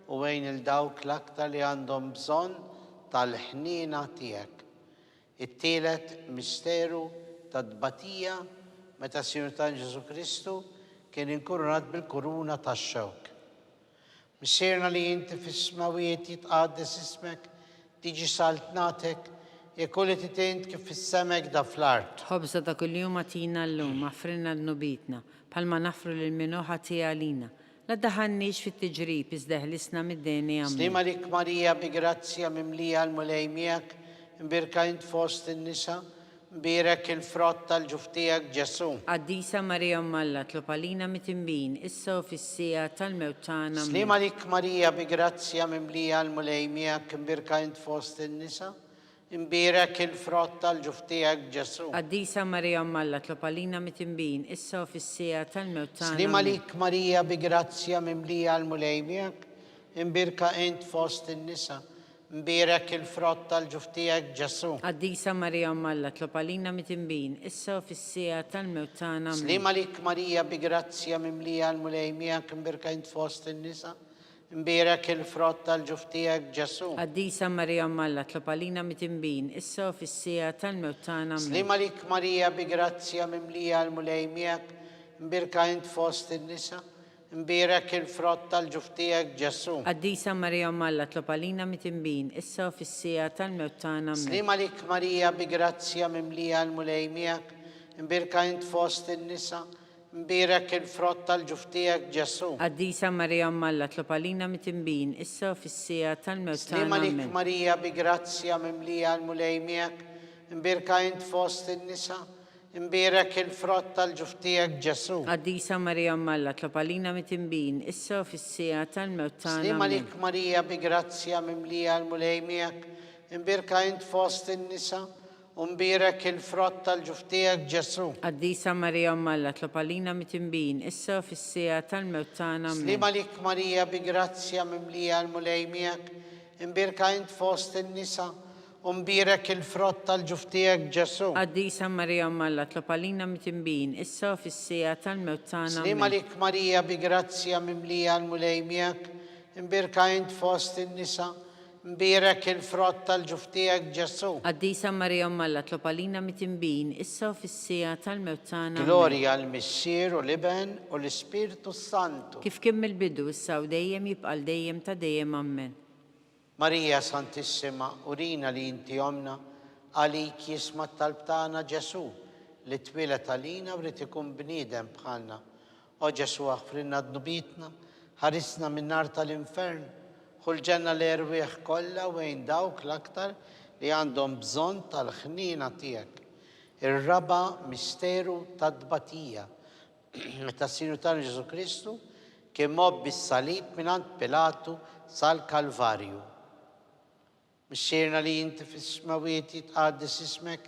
u għajn il-dawk l-aktar li għandhom bżon tal-ħnina tijek. It-tielet misteru ta' dbatija meta Sinjur Ġesu Kristu kien inkurunat bil-kuruna ta' xewk. Missirna li jinti fis-smawiet jitqaddes ismek, tiġi saltnatek, jekulli titint kif fis-semek da fl-art. Ħobza ta' kull-jum għatina l-lum, għafrinna d-nubitna, palma nafru l-minuħa tija għalina. La daħannix fit-tiġrib, izdeħlisna mid-deni għamma. Slima lik Marija bi grazzja mimlija l-mulej miegħek, imbirka int fost in-nisa, imbirek il-frott tal-ġuf tiegħek Ġesu. Qaddisa Marija Mmalla tlob għalina mit-imbin, issa u fis-sija tal-mewt tagħna ammen. Slima lik Marija bi grazzja mimlija l-mulej miegħek, imbirka int fost in-nisa, imbirek il-frott tal-ġuf tiegħek Ġesu. Qaddisa Marija Mmalla tlob għalina mit-imbin, issa u fis-sija tal-mewt tagħna Slima ammen. lik Marija bi grazzja mimlija l-mulej miegħek, imbirka int fost in-nisa, imbirek il-frott tal-ġuf tiegħek Ġesu. Qaddisa Marija Mmalla tlob għalina mit-imbin, issa u fis-sija tal-mewt tagħna ammen. Slima lik Marija bi grazzja mimlija l-mulej miegħek, imbirka int fost in-nisa, imbirek il-frott tal-ġuf tiegħek Ġesu. Qaddisa Marija Mmalla tlob għalina mit-imbin, issa u fis-sija tal-mewt tagħna ammen. Slima lik Marija bi grazzja mimlija l-mulej miegħek, imbirka int fost in-nisa, imbirek il-frott tal-ġuf tiegħek Ġesu. Qaddisa Marija Mmalla tlob għalina mit-imbin, issa u fis-sija tal-mewt tagħna ammen. Slima lik Marija bi grazzja mimlija l-mulej miegħek, imbirka int fost in-nisa, imbirek il-frott tal-ġuf tiegħek Ġesu. Qaddisa Marija Mmalla tlob għalina mit-imbin, issa u fis-sija tal-mewt tagħna Slima lik ammen. Marija bi grazzja mimlija l-mulej miegħek, imbirka int fost in-nisa, imbirek il-frott tal-ġuf tiegħek Ġesu. Qaddisa Marija Mmalla tlob għalina mit-imbin, issa u fis-sija tal-mewt tagħna Slima ammen. lik Marija bi grazzja mimlija l-mulej miegħek, imbirka int fost in-nisa, u imbirek il-frott tal-ġuf tiegħek Ġesu. Qaddisa Marija Mmalla tlob għalina mit-imbin, issa u fis-sija tal-mewt tagħna ammen. Slima lik Marija bi grazzja mimlija l-mulej miegħek, imbirka int fost in-nisa, u imbirek il-frott tal-ġuf tiegħek Ġesu. Qaddisa Marija Mmalla tlob għalina mit-imbin, issa u fis-sija tal-mewt tagħna Slima ammen. lik Marija bi grazzja mimlija l-mulej miegħek, imbirka int fost in-nisa, imbirek il-frott tal-ġuf tiegħek Ġesu. Qaddisa Marija Mmalla tlob għalina mit-imbin, issa u fis-sija tal-mewt tagħna ammen. Gloria l-Missier u l-Iben u l-Ispirtu Santu. Kif kemm il-bidu issa u dejjem jibqal dejjem ta' dejjem ammen. Marija Santissima, urina li inti jomna, għalik jisma tal-btana Ġesu, li twilet għalina u rrit ikun bnidem bħalna. O Ġesu għafrinna d-dubitna, ħarisna minn nar tal-infern, ħulġenna l-erwieħ kollha u għajn dawk l-aktar li għandhom bżon tal-ħnina tiegħek. Ir-raba misteru tad-dbatija. Meta Sinjur Ġesu Kristu kien mob bis-salib mingħand Pilatu sal-Kalvarju. Missirna li jinti fis-smawiet jitqaddes ismek,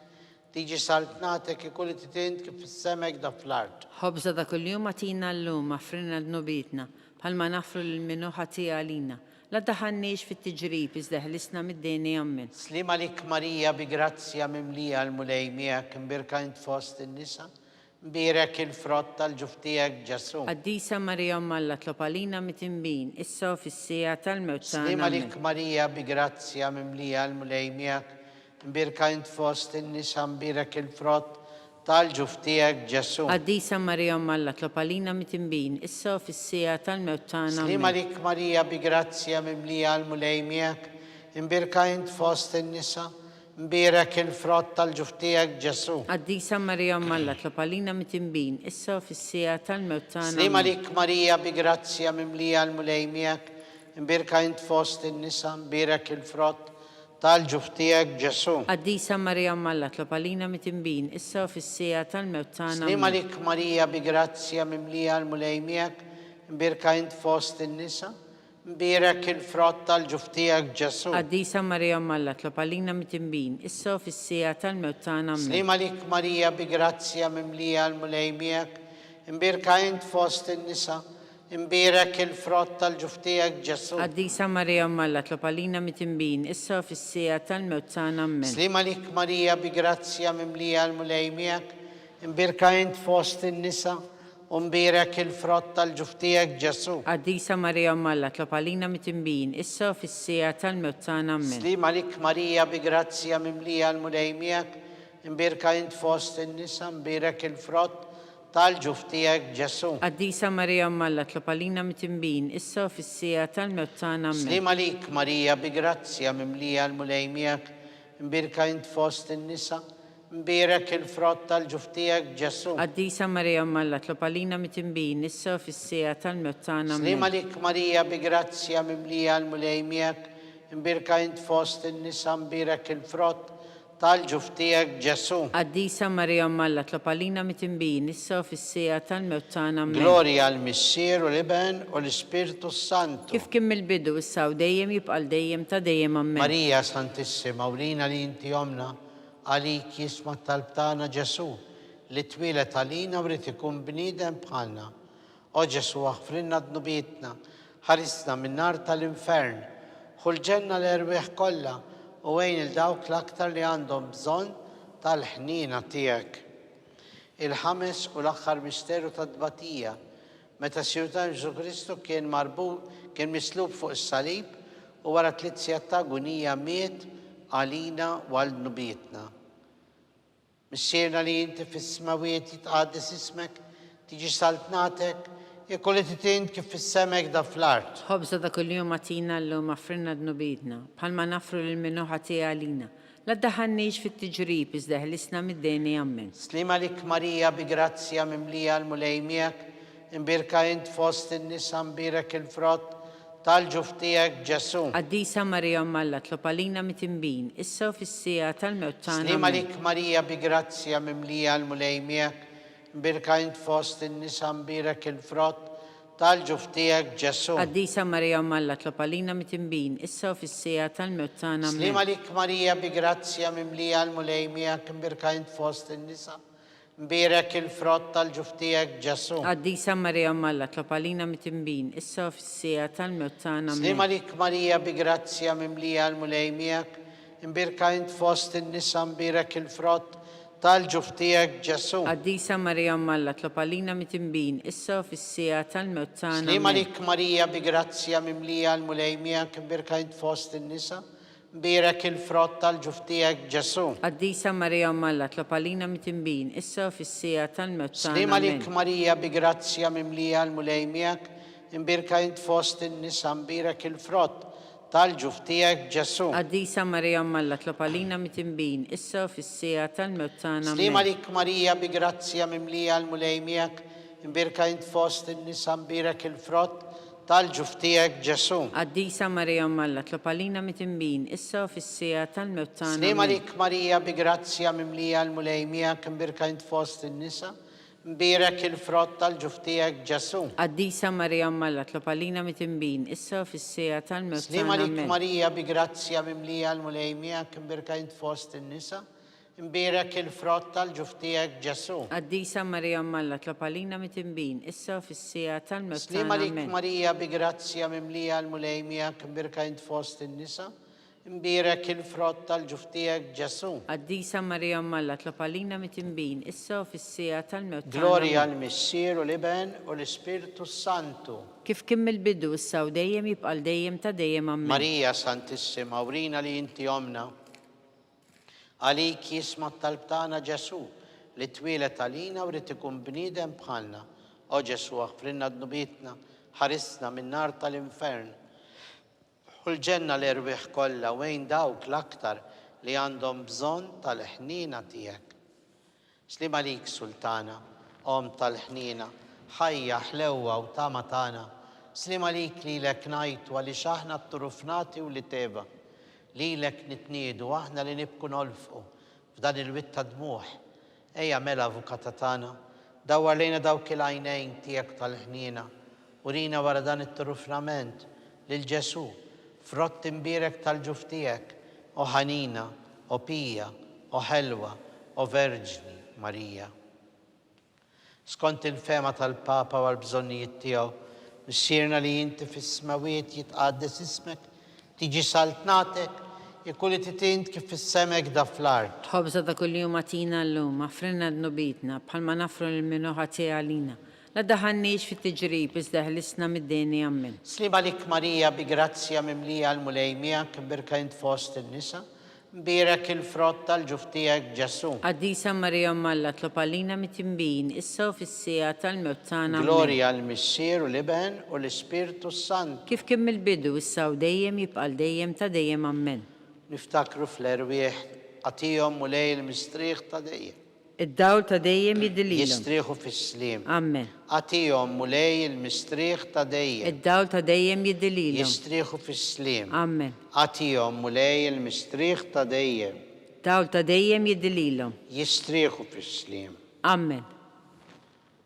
tiġi saltnatek ikulli titint kif fis-semek da fl-art. Ħobza ta' kull-jum għatina l-lum, għafrinna d-nubitna, palma nafru l-minuħa tija għalina. La daħannix fit-tiġrib, izdeħlisna mid-deni ammen. Slima lik Marija bi grazzja mimlija l-mulej miegħek, imbirka int fost in-nisa, imbirek il-frott tal-ġuf tiegħek Ġesu. Qaddisa Marija Mmalla tlob għalina mit-imbin, issa u fis-sija tal-mewt tagħna Slima ammen. lik Marija bi grazzja mimlija l-mulej miegħek, imbirka int fost in-nisa, imbirek il-frott tal-ġuf tiegħek Ġesu. Qaddisa Marija Malla tlob għalina mitimbin, issa u fis-sija tal-mewt tagħna. Slima Amen. lik Marija bi grazzja mimlija l-mulej miegħek, imbirka int fost in-nisa, mbirek il-frott tal-ġuf tiegħek Ġesu. Qaddisa Marija Malla tlob għalina mitimbin, issa u fis-sija tal-mewt tagħna. Slima Amen. lik Marija bi grazzja mimlija l-mulej miegħek, imbirka int fost in-nisa, mbirek il-frott tal-ġuf tiegħek Ġesu. Qaddisa Marija Malla tlob għalina mitimbin, issa u fis-sija tal-mewt tagħna. Slima Amen. lik Marija bi grazzja mimlija l-mulej miegħek, imbirka int fost in-nisa, mbirek il-frott tal-ġuf tiegħek Ġesu. Qaddisa Marija Malla tlob għalina mitimbin, issa u fis-sija tal-mewt tagħna. Amen. Slima lik Marija bi grazzja mimlija l-mulej miegħek, imbirka int fost in-nisa, imbirek il-frott tal-ġuf tiegħek Ġesu. Qaddisa Marija Malla tlob għalina mitimbin, issa u fis-sija tal-mewt tagħna. Amen. Slima lik Marija bi grazzja mimlija l-mulej miegħek, imbirka int fost in-nisa, u mbirek il-frott tal-ġuf tiegħek Ġesu. Qaddisa Marija Malla tlob għalina mitimbin, issa u fis-sija tal-mewt tagħna. Amen. Slima lik Marija bi grazzja mimlija l-mulej miegħek, imbirka int fost in-nisa, mbirek il-frott tal-ġuf tiegħek Ġesu. Qaddisa Marija Malla tlob għalina mitimbin, issa u fis-sija tal-mewt tagħna. Amen. Slima lik Marija bi grazzja mimlija l-mulej miegħek, imbirka int fost in-nisa, mbirek il-frott tal-ġuf tiegħek Ġesu. Qaddisa Marija Malla tlob għalina mitimbin, issa u fis-sija tal-mewt tagħna. Slima Amen. lik Marija bi grazzja mimlija l-mulej miegħek, imbirka int fost in-nisa, mbirek il-frott tal-ġuf tiegħek Ġesu. Qaddisa Marija Malla tlob għalina mitimbin, issa u fis-sija tal-mewt tagħna. Amen. Glorja l-Missier u l-Iben u l-Ispirtu Santu. Kif kien mill-bidu issa u dejjem jibqal dejjem ta' dejjem. Amen. Marija Santissima, urina li inti omna, għalik jisma tal-btana Ġesu, li twilet għalina u rrit ikun bniedem bħalna. O Ġesu, għafrinna d-nubietna, ħarisna minn nar tal-infern, ħulġenna l-erweħ kollha, u għejn il-dawk l-aktar li għandhom bżonn tal-ħnina tiegħek. Il-ħames u l-aħħar misteru tad-dbatija, meta Sjutan Ġesu Kristu kien mislub fuq is-salib u wara 3 sigħat ta' agonija miet għalina u għal nubietna. Missierna li inti fis-smawiet jitqaddis ismek, tiġi saltnatek, jekk li titint kif fis-semek da fl-art. Ħobża da kuljum għatina llum affrinna d-nubidna, bħalma nafru l-minu ħati għalina. La ddaħannix fit-tiġrib iżda ħlisna mid-deni. Amen. Slima lik Marija bi grazzja mimlija l-mulej miegħek, imbirka int fost in-nisa, mbirek il-frott tal-ġuf tiegħek Ġesu. Qaddisa Marija Malla tlob għalina mitimbin, issa u fis-sija tal-mewt tagħna. Slima Amen. lik Marija bi grazzja mimlija l-mulej miegħek, imbirka int fost in-nisa, mbirek il-frott tal-ġuf tiegħek Ġesu. Qaddisa Marija Malla tlob għalina mitimbin, issa u fis-sija tal-mewt tagħna. Amen. Slima lik Marija bi grazzja mimlija l-mulej miegħek, imbirka int fost in-nisa, mbirek il-frott tal-ġuf tiegħek Ġesu. Qaddisa Marija Malla tlob għalina mitimbin, issa u fis-sija tal-mewt tagħna. Slima Amen. lik Marija bi grazzja mimlija l-mulej miegħek, imbirka int fost in-nisa, mbirek il-frott tal-ġuf tiegħek Ġesu. Qaddisa Marija Malla tlob għalina mitimbin, issa u fis-sija tal-mewt tagħna. Slima Amen. lik Marija bi grazzja mimlija l-mulej miegħek, imbirka int fost in-nisa, mbirek il-frott tal-ġuf tiegħek Ġesu. Qaddisa Marija Malla tlob għalina mitimbin, issa u fis-sija tal-mewt tagħna. Slima lik Amen. Marija bi grazzja mimlija l-mulej miegħek, imbirka int fost in-nisa, mbirek il-frott tal-ġuf tiegħek Ġesu. Qaddisa Marija Malla tlob għalina mitimbin, issa u fis-sija tal-mewt tagħna. Slima Amen. lik Marija bi grazzja mimlija l-mulej miegħek, imbirka int fost in-nisa, mbirek il-frott tal-ġuf tiegħek Ġesu. Qaddisa Marija Malla tlob għalina mitimbin, issa u fis-sija tal-mewt tagħna. Slima Amen. lik Marija bi grazzja mimlija l-mulej miegħek, imbirka int fost in-nisa, mbirek il-frott tal-ġuf tiegħek Ġesu. Qaddisa Marija Malla tlob għalina mitimbin, issa u fis-sija tal-mewt Slima tagħna. lik Amen. Marija bi grazzja mimlija l-mulej miegħek, imbirka int fost in-nisa, mbirek il-frott tal-ġuf tiegħek Ġesu. Qaddisa Marija Malla tlob għalina mitimbin, issa u fis-sija tal-mewt Slima tagħna. lik Amen. Marija bi grazzja mimlija l-mulej miegħek, imbirka int fost in-nisa, mbirek il-frott tal-ġuf tiegħek Ġesu. Qaddisa Marija Malla tlob għalina mitimbin, issa u fis-sija tal-mewt tagħna. Glorja Amen. l-Missier u l-Iben u l-Ispirtu Santu. Kif kien mill-bidu issa u dejjem jibqal dejjem ta' dejjem. Amen. Marija Santissima, urina li inti omna, għalik jisma tal-btana Ġesu, li twilet għalina u rrid ikun bniedem bħalna. O Ġesu aħfrinna dnubietna, ħarisna minn nar tal-infern. U l-ġenna l-erwieħ kollha wejn dawk l-aktar li għandhom bżonn tal-ħnina tiegħek. Slima lik Sultana, Om tal-ħnina, ħajja ħlewwa u tama tagħna. Slima lik lilek ngħidu għaliex aħna t-turufnati u li teba. Lilek nitniedu aħna li nibku nolfqu f'dan il-witta dmuħ. Ejja mela avukata tagħna, dawwar lejna dawk il-għajnejn tiegħek tal-ħnina u rina wara dan it-turufnament lil Ġesu frott imbierek tal-ġuf tiegħek, o ħanina, o pija, o ħelwa, o Verġni Marija. Skont il-fema tal-Papa u l-bżonnijiet tiegħu, missierna li inti fis-smawiet jitqaddes ismek, tiġi saltnatek, jekk li titint kif fis-semek da fl-art. ħobża ta' kuljum għatina llum, aħfrinna dnubietna bħalma nafru l-minu ħati għalina. La daħannix fit-tiġrib iżda ħlisna mid-deni għammin. Slima lik Marija bi grazzja mimlija l-mulejmija kbirka int fost il-nisa, mbirek il-frott tal-ġuf tiegħek Ġesu. Qaddisa Marija Malla tlob għalina mit-timbin, issa u fis-sija tal-mewt tagħna. Glorja l-Missier u l-Iben u l-Ispirtu Sant. Kif kim il-bidu issa u dejjem jibqa' dejjem ta' dejjem ammen. Niftakru fl-erwieħ għatihom mulej il-mistrieħ ta' dejjem. Id-dawl ta' dejjem jidililhom. Jistrieħu fis-slim. Ammen. Għatihom mulej il-mistrieħ ta' dejjem. Id-dawl ta' dejjem jidililhom. Jistrieħu fis-slim. Ammen. Għatihom mulej il-mistrieħ ta' dejjem. Dawl ta' dejjem jidililhom. Jistrieħu fis-slim. Ammen.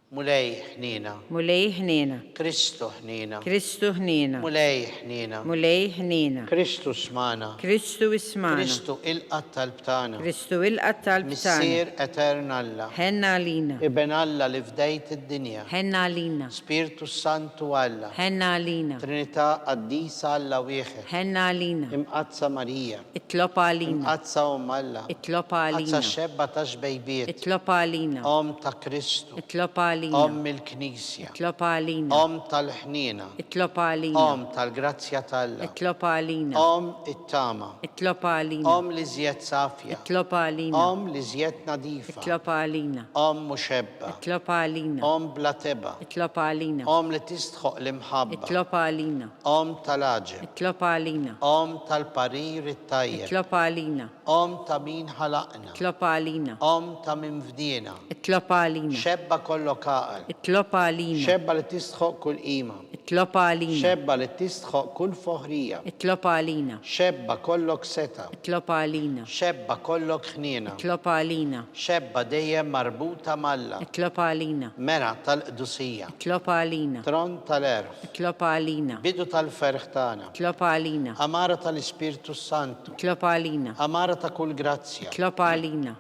Mulej ħnina. Mulej ħnina. Kristu ħnina. Kristu ħnina. Mulej ħnina. Mulej ħnina. Kristu smana. Kristu ismana. Kristu il-qat tal-btana. Kristu il-qat tal-btana. Missier eterna Alla. Ħenna għalina. Iben Alla li fdejt id-dinja. Ħenna għalina. Spiritu Santu Alla. Ħenna għalina. Trinità qaddisa Alla wieħed. Ħenna għalina. Imqazza Marija. Itlop għalina. Imqazza Alla. Itlop Qazza għalina. xebba ta' xbejbiet. Itlop għalina. Om ta' Kristu. Itlop għalina. Om il-Knisja. Itlop għalina. Om tal-ħnina. Itlop għalina. Om tal-grazzja tal-Alla. Itlop għalina. Om it-tama. Itlop għalina. Om li zjed safja. Itlop għalina. Om li zjed nadifa. Itlop għalina. Om muxebba. Itlop għalina. Om blateba. Itlop għalina. Om li tistħoq l-imħabba. Itlop għalina. Om tal-aġeb. Itlop għalina. Om tal-parir it-tajjeb. Itlop għalina. Om ta' min ħalaqna. Itlop għalina. Om ta' min fdina. Itlop għalina. Xebba kollok għaqal. Itlop għalina. Xebba li tistħoq kull qima. Itlop għalina. Xebba li tistħoq kull foħrija. Itlop għalina. Xebba kollok seta. Itlop għalina. Xebba kollok ħnina. Itlop għalina. Xebba dejjem marbuta malla. Itlop għalina. Mera tal-qdusija. Itlop għalina. Tron tal-erf. Itlop għalina. Bidu tal-ferħ tagħna. Itlop għalina. Amara tal-Ispirtu Santu. Itlop għalina. Amara ta' kull grazzja. Itlop għalina.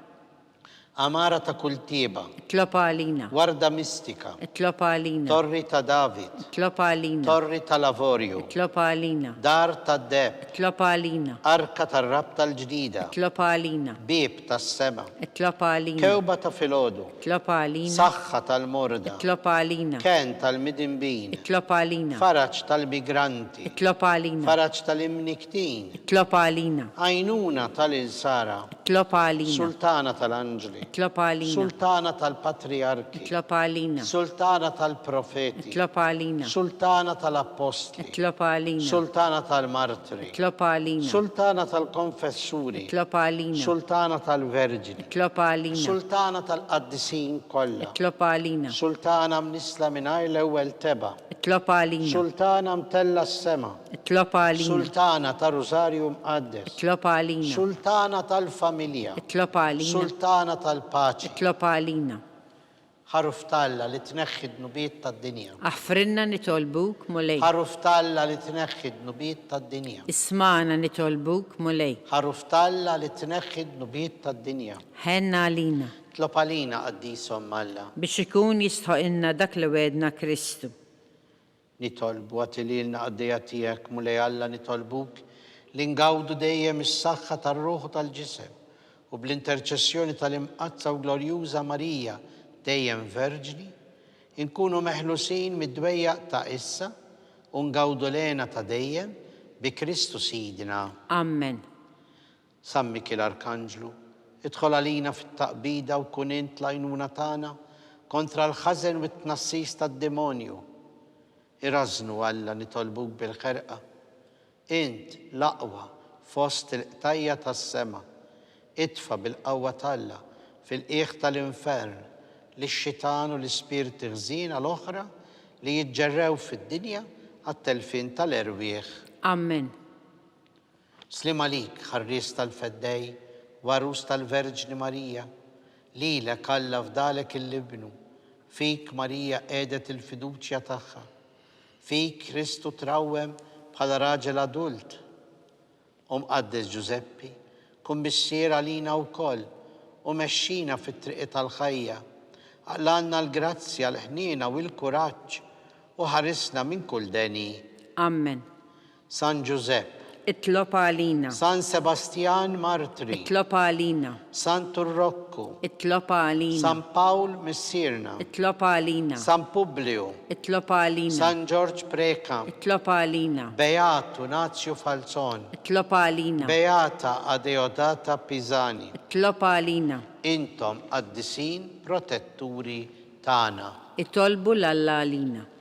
Amara ta' kull tieba. Itlop għalina. Warda mistika. Itlop għalina. Torri ta' David. Itlop għalina. Torri ta' Lavorju. Itlop għalina. Dar ta' Deb. Itlop għalina. Arka tar-rab tal-ġdida. Itlop għalina. Bib tas-sema. Itlop għalina. Kewba ta' filodu. Itlop għalina. Saħħa tal-morda. Itlop għalina. Ken tal-midinbin. Itlop għalina. Faraġ tal-migranti. Itlop għalina. Faraġ tal-imniktin. Itlop għalina. Għajnuna tal-insara. Itlop għalina. Sultana tal-anġli. Itlop għalina. Sultana tal-patriarki. Itlop għalina. Sultana tal-profeti. Itlop għalina. Sultana tal-apostli. Itlop għalina. Sultana tal-martri. Itlop għalina. Sultana tal-konfessuri. Itlop għalina. Sultana tal-verġini. Itlop għalina. Sultana tal-qaddisin kollha. Itlop għalina. Sultana mnisla mingħajr l-ewwel teba. Itlop għalina. Sultana mtella s-sema. Itlop għalina. Sultana ta' Rosario Mqaddes. Itlop għalina. Sultana tal-familja. Itlop għalina. Sultana tal-paċi. Itlop għalina. Ħaruf talla li tneħħi d-nubiet tad-dinja. Aħfrinna nitolbuk mulej. Ħaruf talla li tneħħi d-nubiet tad-dinja. Ismana nitolbuk mulej. Ħaruf talla li tneħħi d-nubiet tad-dinja. Ħenna għalina. Tlop għalina qaddisom Alla. Biex ikun jistħoqilna dak li wedna Kristu. Nitolbu għatililna għaddejja tiegħek mulej Alla nitolbuk li ngawdu dejjem is-saħħa tar-ruħ u tal-ġisem u bl-interċessjoni tal-imqazza u glorjuża Marija dejjem verġni, inkunu meħlusin mid-dwejjaq ta' issa u ngawdu lena ta' dejjem bi Kristu Sidina. Amen. Sammik l-Arkanġlu, ادخل علينا في التقبيدة وكن انت لعينونا تانا kontra l-ħażen u t-tnassis tad-demonju. Irażnu Alla nitolbuk bil-ħerqa. Int l-aqwa fost il-qtajja tas-sema. Idfa bil-qawwa Alla fil-qiegħ tal-infern lix-xitan u l-ispirti ħżiena l-oħra li jiġġerrew fid-dinja għat-telfin tal-erwieħ. Amen. Slim għalik ħarries tal-feddej, warus tal-Verġni Marija, lilek Alla fdalek il-libnu, fik Marija qiegħdet il-fiduċja tagħha, fik Kristu trawwem bħala raġel adult. Mqaddes Giuseppi, kun missier għalina wkoll u mexxina fit-triq tal-ħajja, għallanna l-grazzja l-ħniena u l-kuraġġ u ħarisna minn kull deni. Amen. San Giuseppe, itlob għalina. San Sebastian Martri, itlob għalina. San Turrocco, itlob għalina. San Paul Missirna, itlob għalina. San Publio, itlob għalina. San George Preka, itlob għalina. Beato Nazio Falzon, itlob għalina. Beata Adeodata Pisani, itlob għalina. intom qaddisin protetturi tagħna. Itolbu l-Alla għalina.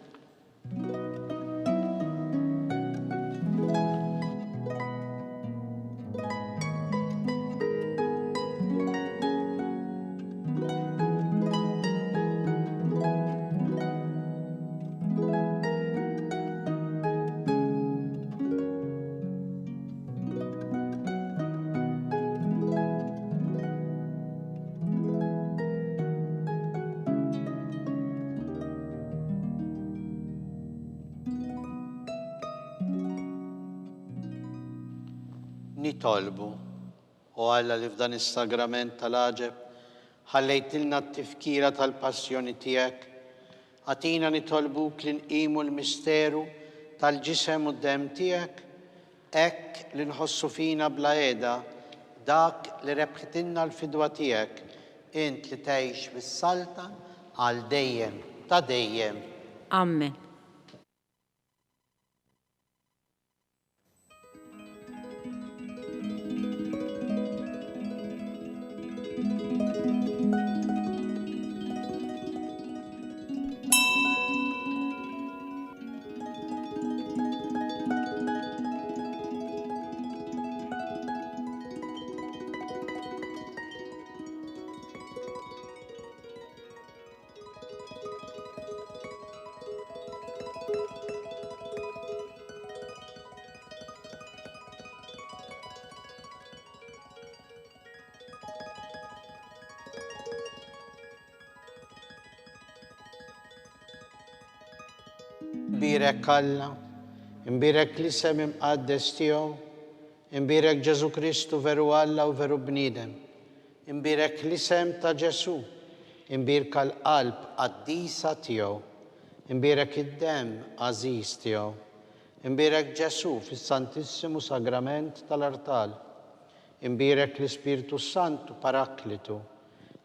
Nitolbu u Alla li f'dan is-sagrament tal-aġeb ħallejtilna t-tifkira tal-passjoni tiegħek, għatina nitolbuk li nqimu l-misteru tal-ġisem u d-dem tiegħek, hekk li nħossu fina bla qiegħda dak li rebħitilna l-fidwa tiegħek, int li tgħix bis-salta għal dejjem ta' dejjem. Amen. Imbirek Alla, imbirek l-isem imqaddes tiegħu, imbirek Ġesu Kristu veru Alla u veru bniedem, imbirek l-isem ta' Ġesu, imbirek l-qalb qaddisa tiegħu, imbirek id-dem għażiż tiegħu, imbirek Ġesu fis-Santissimu Sagrament tal-Artal, imbirek l-Ispirtu Santu Paraklitu,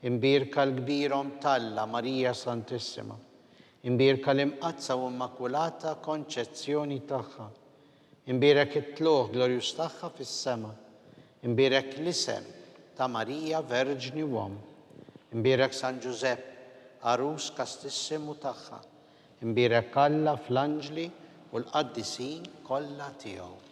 imbirek l-kbirhom Talla Marija Santissima, imbirka l-imqazza u immakulata konċezzjoni tagħha, imbirek it-tluħ glorjus tagħha fis-sema, imbirek l-isem ta' Marija Verġni Uom, imbirek San Giuseppe arus kastissimu tagħha, imbirek Alla fl-anġli u l-qaddisin kollha tiegħu.